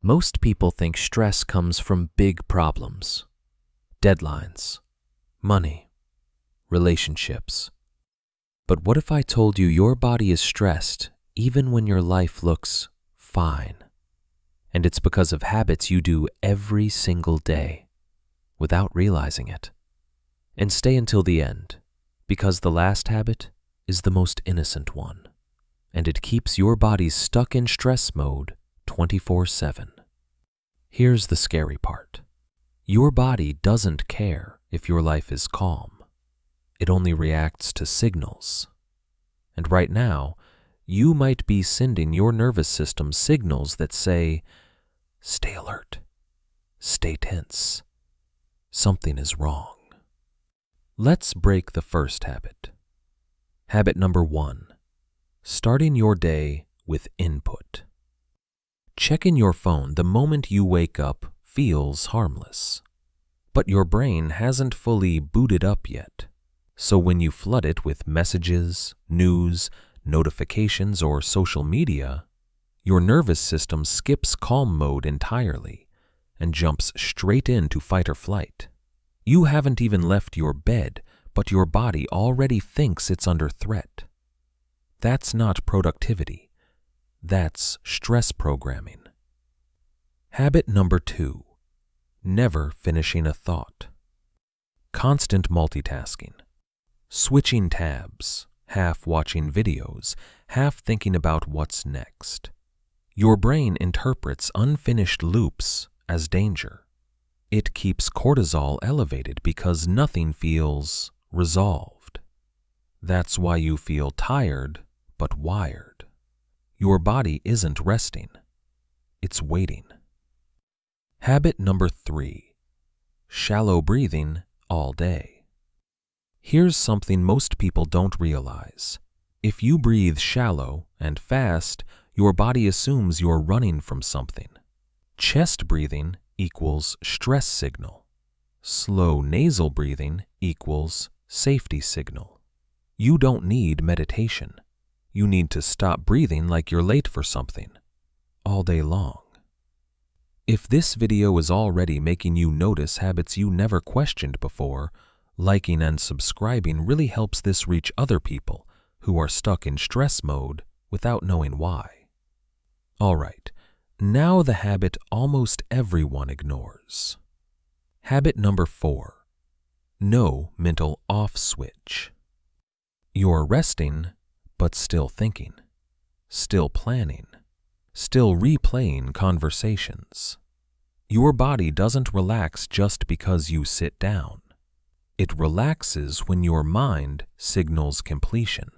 Most people think stress comes from big problems, deadlines, money, relationships. But what if I told you your body is stressed even when your life looks fine? And it's because of habits you do every single day without realizing it. And stay until the end, because the last habit is the most innocent one, and it keeps your body stuck in stress mode 24/7. Here's the scary part. Your body doesn't care if your life is calm. It only reacts to signals. And right now, you might be sending your nervous system signals that say, stay alert, stay tense, something is wrong. Let's break the first habit. Habit number 1, starting your day with input. Checking your phone the moment you wake up feels harmless, but your brain hasn't fully booted up yet. So when you flood it with messages, news, notifications, or social media, your nervous system skips calm mode entirely and jumps straight into fight or flight. You haven't even left your bed, but your body already thinks it's under threat. That's not productivity. That's stress programming. Habit number 2, never finishing a thought. Constant multitasking. Switching tabs, half watching videos, half thinking about what's next. Your brain interprets unfinished loops as danger. It keeps cortisol elevated because nothing feels resolved. That's why you feel tired but wired. Your body isn't resting, it's waiting. Habit number 3, shallow breathing all day. Here's something most people don't realize. If you breathe shallow and fast, your body assumes you're running from something. Chest breathing equals stress signal. Slow nasal breathing equals safety signal. You don't need meditation. You need to stop breathing like you're late for something, all day long. If this video is already making you notice habits you never questioned before, liking and subscribing really helps this reach other people who are stuck in stress mode without knowing why. All right, now the habit almost everyone ignores. Habit number 4, no mental off switch. You're resting, but still thinking, still planning, still replaying conversations. Your body doesn't relax just because you sit down. It relaxes when your mind signals completion.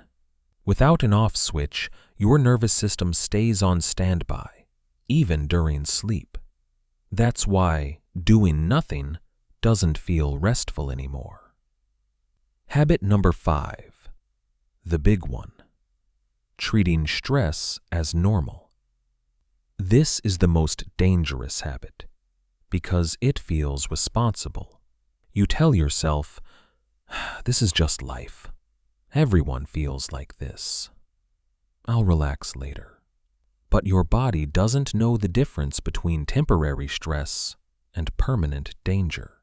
Without an off switch, your nervous system stays on standby, even during sleep. That's why doing nothing doesn't feel restful anymore. Habit number 5, the big one. Treating stress as normal. This is the most dangerous habit because it feels responsible. You tell yourself, this is just life. Everyone feels like this. I'll relax later. But your body doesn't know the difference between temporary stress and permanent danger.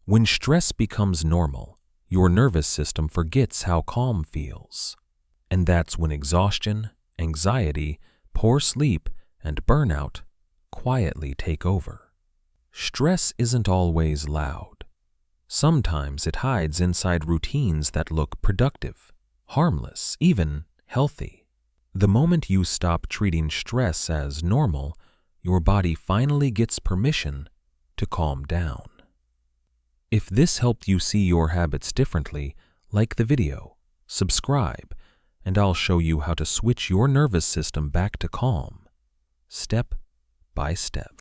When stress becomes normal, your nervous system forgets how calm feels. And that's when exhaustion, anxiety, poor sleep, and burnout quietly take over. Stress isn't always loud. Sometimes it hides inside routines that look productive, harmless, even healthy. The moment you stop treating stress as normal, your body finally gets permission to calm down. If this helped you see your habits differently, like the video, subscribe, and I'll show you how to switch your nervous system back to calm, step by step.